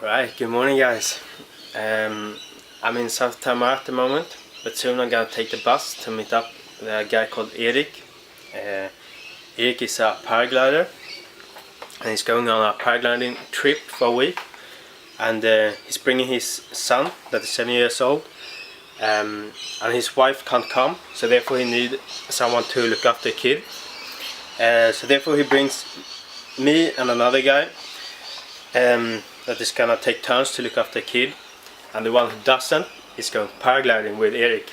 Right, good morning guys. I'm in South Tamar at the moment, but soon I'm gonna take the bus to meet up with a guy called Erik. Erik is a paraglider and he's going on a paragliding trip for a week, and he's bringing his son that is 7 years old, and his wife can't come, so therefore he needs someone to look after the kid. So therefore he brings me and another guy that is gonna take turns to look after the kid, and the one who doesn't is going paragliding with Erik.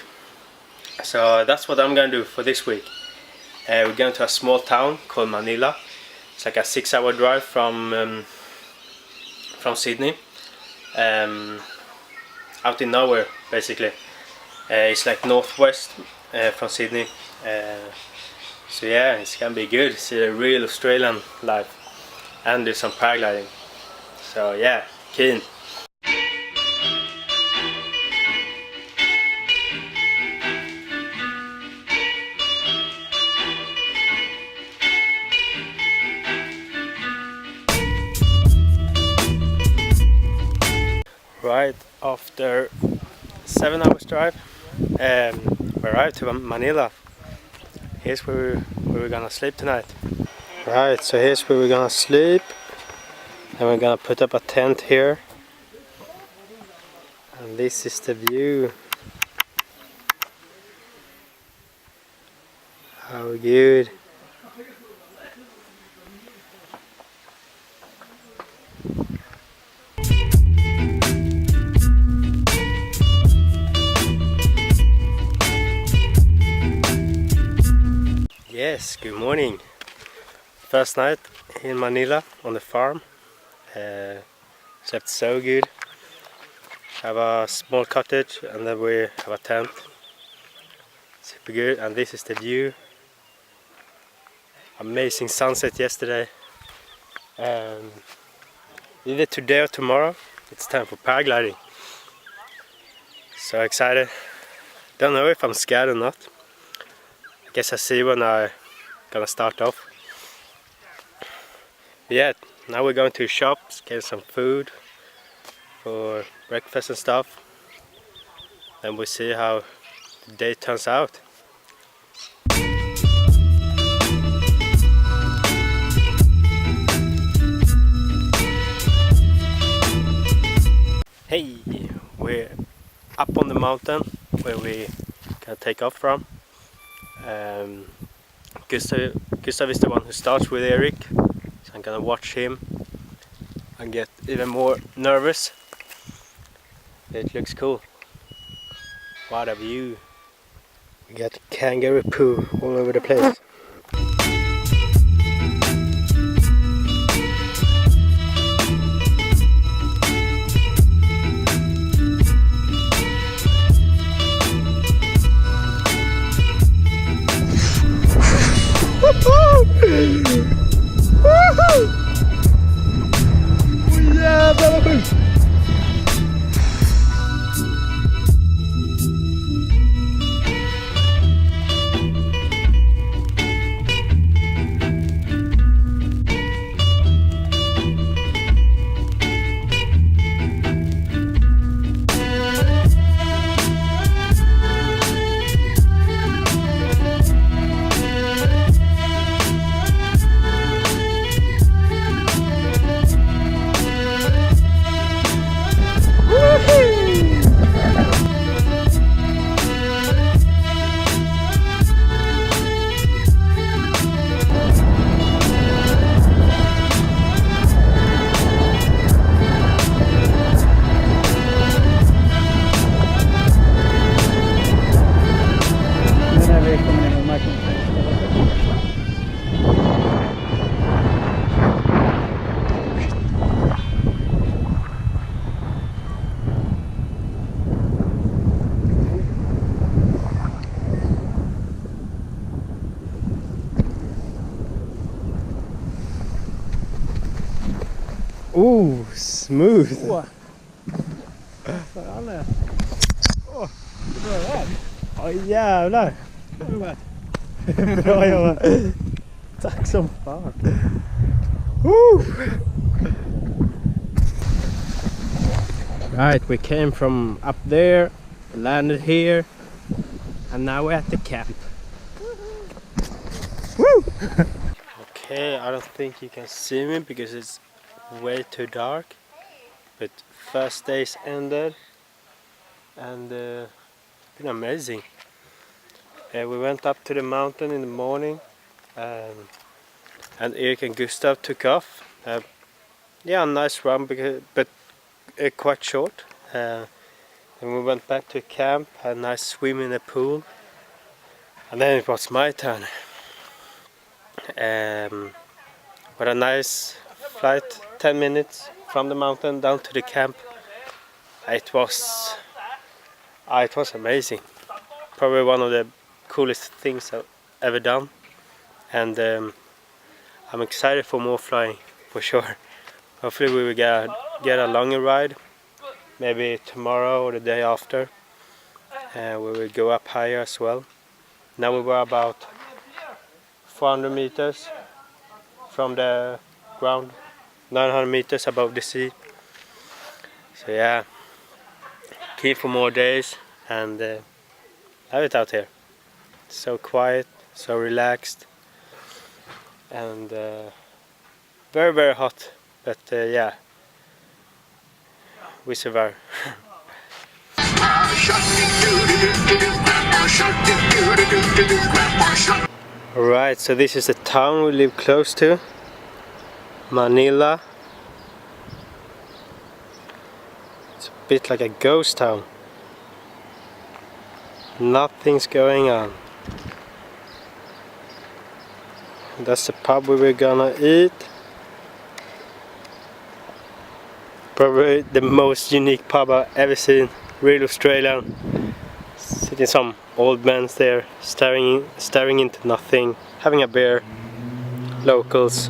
So that's what I'm gonna do for this week. We're going to a small town called Manilla. It's like a 6-hour drive from Sydney, out in nowhere basically. It's like northwest from Sydney. So yeah, it's gonna be good. See a real Australian life and do some paragliding. So yeah, keen. Right after 7 hours drive, we arrived to Manilla. Here's where we're gonna sleep tonight. Right, so here's where we're gonna sleep. And we're gonna put up a tent here. And this is the view. How good. Yes, good morning. First night in Manilla on the farm. Slept so good. Have a small cottage and then we have a tent. Super good, and this is the view. Amazing sunset yesterday. Either today or tomorrow it's time for paragliding. So excited. Don't know if I'm scared or not. I guess I see when I'm gonna start off. Yeah, now we're going to shops, get some food for breakfast and stuff. And we'll see how the day turns out. Hey, we're up on the mountain where we can take off from. Gustav is the one who starts with Erik, so I'm gonna watch him and get even more nervous. It looks cool. What a view. We got kangaroo poo all over the place. Jävlar vad sjukt! Oh, smooth! Åh, jävlar! Bra jobbat! Tack som fan! Right, we came from up there, landed here, and now we're at the camp. Woo! Okay, I don't think you can see me because it's way too dark. But first day's ended, and it's been amazing. We went up to the mountain in the morning, and Erik and Gustav took off. Yeah, a nice run, but quite short. And we went back to camp, had a nice swim in the pool, and then it was my turn. What a nice flight, 10 minutes from the mountain down to the camp. It was amazing. Probably one of the coolest things I've ever done, and I'm excited for more flying for sure. Hopefully we will get a longer ride, maybe tomorrow or the day after. We will go up higher as well. Now we were about 400 meters from the ground, 900 meters above the sea. So yeah, keen for more days, and love it out here. So quiet, so relaxed, and very, very hot, but yeah, we survive. Alright, so this is the town we live close to, Manilla. It's a bit like a ghost town. Nothing's going on. That's the pub we were gonna eat. Probably the most unique pub I've ever seen. Real Australian. Sitting some old men there, staring into nothing, having a beer. Locals.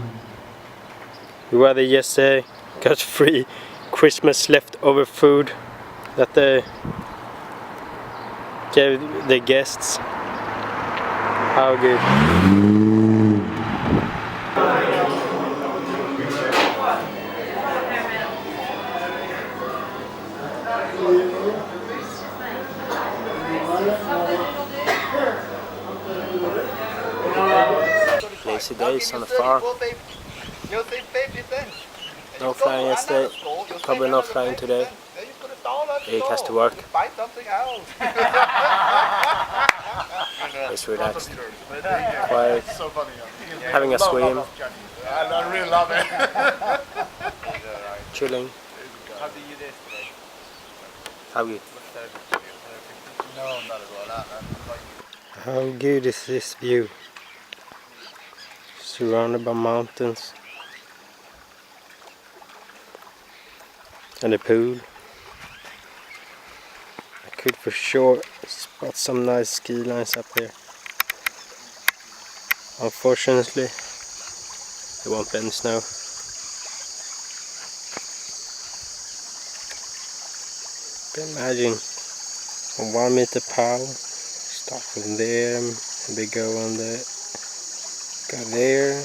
We were there yesterday, got free Christmas leftover food that they gave the guests. How good. Lazy days on the farm. No flying yesterday, probably not flying today. Erik has to work. He's relaxed, quiet, having a swim, I really love it. chilling. How do you do this today? How good? No, not as well. How good is this view? Surrounded by mountains and a pool. I could for sure spot some nice ski lines up here. Unfortunately, there won't be any snow. But imagine a 1 meter power, start from there and we go on go there,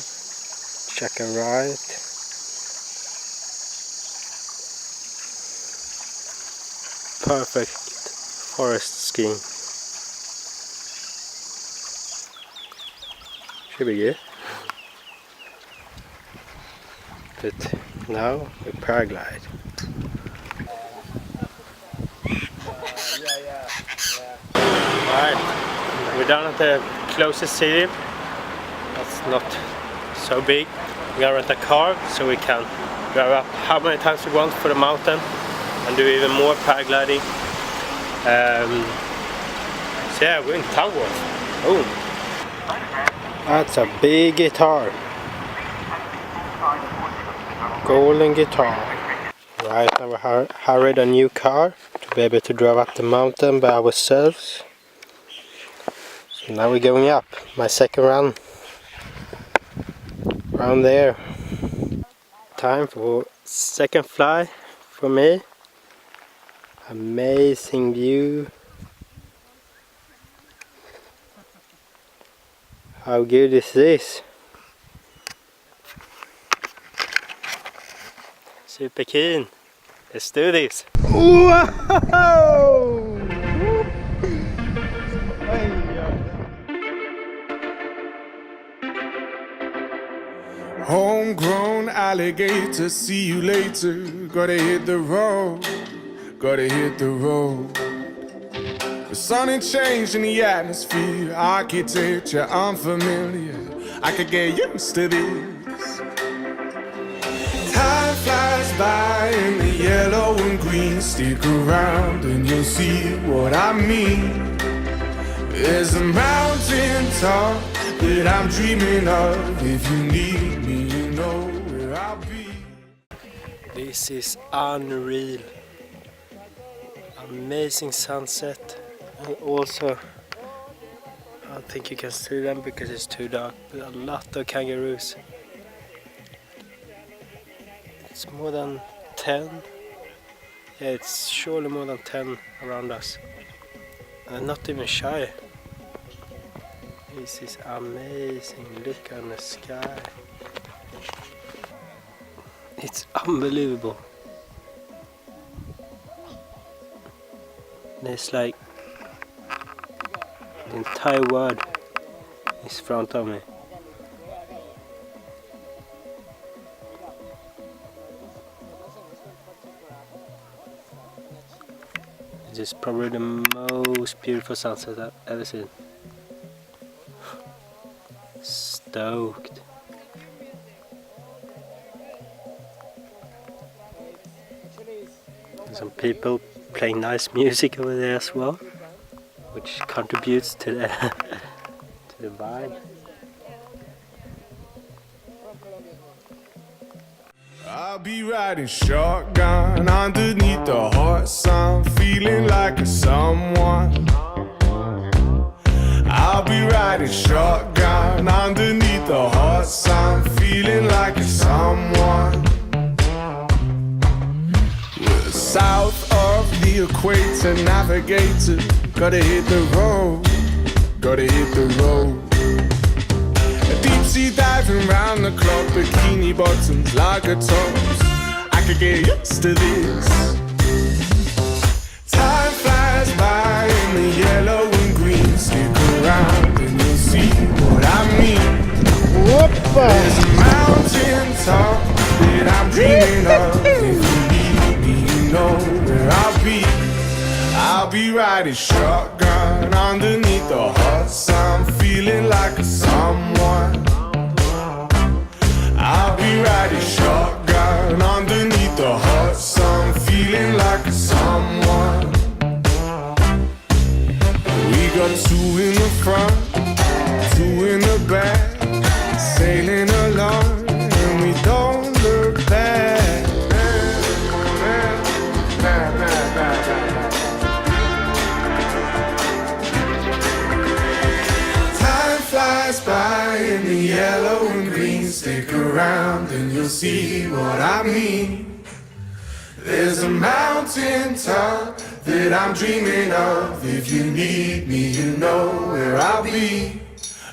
check a right. Perfect forest skiing. Should be good. But now we paraglide. Alright, we're down at the closest city. That's not so big. We gotta rent a car so we can drive up how many times we want for the mountain and do even more paragliding. So yeah, we're in Tamworth. Oh, that's a big guitar. Golden guitar. Right, now we hired a new car to be able to drive up the mountain by ourselves. So now we're going up. My second run. Around there. Time for second fly for me. Amazing view. How good is this? Super keen. Let's do this. Homegrown alligator, see you later. Gotta hit the road, gotta hit the road. The sun ain't changed in the atmosphere, architecture unfamiliar. I could get used to this. Time flies by in the yellow and green. Stick around and you'll see what I mean. There's a mountain top that I'm dreaming of. If you need me, you know where I'll be. This is unreal. Amazing sunset. And also, I don't think you can see them because it's too dark, but a lot of kangaroos. It's more than 10. Yeah, it's surely more than 10 around us. And not even shy. This is amazing. Look on the sky. It's unbelievable. There's like the entire world is in front of me. This is probably the most beautiful sunset I've ever seen. Stoked. Some people playing nice music over there as well, which contributes to the to the vibe. I'll be riding shotgun underneath the hot sun, feeling like a someone. I'll be riding shotgun underneath the hot sun, feeling like a someone. We're south of the equator, navigator. Gotta hit the road, gotta hit the road. Deep sea diving round the clock, bikini bottoms, lager tops. I could get used to this. Time flies by in the yellow and green. Stick around and you'll see what I mean. There's a mountain top that I'm dreaming of. If you need me, you know where I'll be. I'll be riding shotgun underneath the hot sun, feeling like a someone. I'll be riding shotgun underneath the hot sun, feeling like a someone. We got two in the front, two in the back, sailing along and we don't look back. By in the yellow and green, stick around and you'll see what I mean. There's a mountain top that I'm dreaming of. If you need me, you know where I'll be.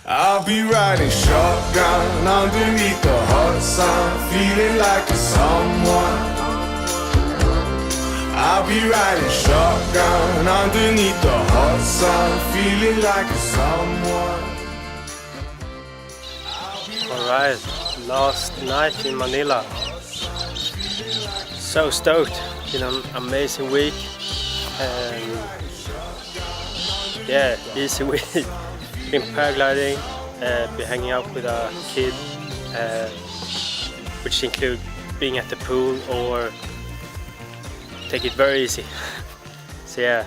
I'll be riding shotgun underneath the hot sun, feeling like a someone. I'll be riding shotgun underneath the hot sun, feeling like a someone. Alright, last night in Manila. So stoked, been an amazing week. Yeah, easy week. Been paragliding, been hanging out with a kid, which include being at the pool or take it very easy. So yeah,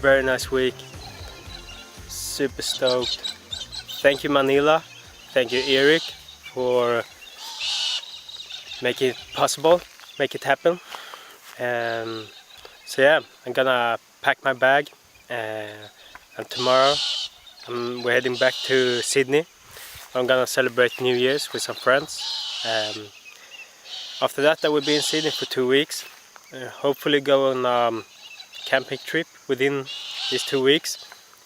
very nice week. Super stoked. Thank you Manilla, thank you Erik for making it possible, make it happen. So yeah, I'm gonna pack my bag and tomorrow we're heading back to Sydney. I'm gonna celebrate New Year's with some friends. After that I will be in Sydney for 2 weeks. Hopefully go on a camping trip within these 2 weeks.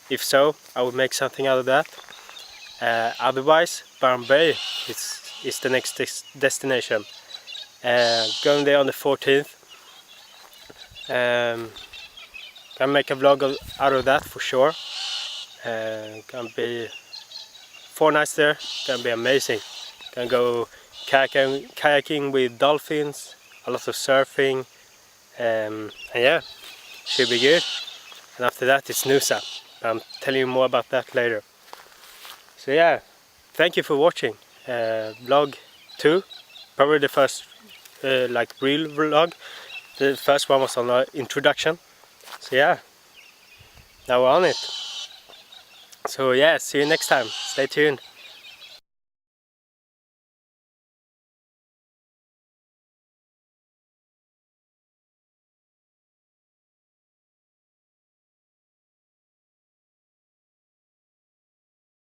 If so, I will make something out of that. Otherwise, Byron Bay is the next destination. Going there on the 14th. Gonna make a vlog out of that for sure. Gonna be 4 nights there. Gonna be amazing. Gonna go kayaking with dolphins, a lot of surfing, and yeah, should be good. And after that it's Nusa. I'm telling you more about that later. So yeah, thank you for watching vlog 2, probably the first like real vlog. The first one was on the introduction. So yeah, now we're on it. So yeah, see you next time. Stay tuned.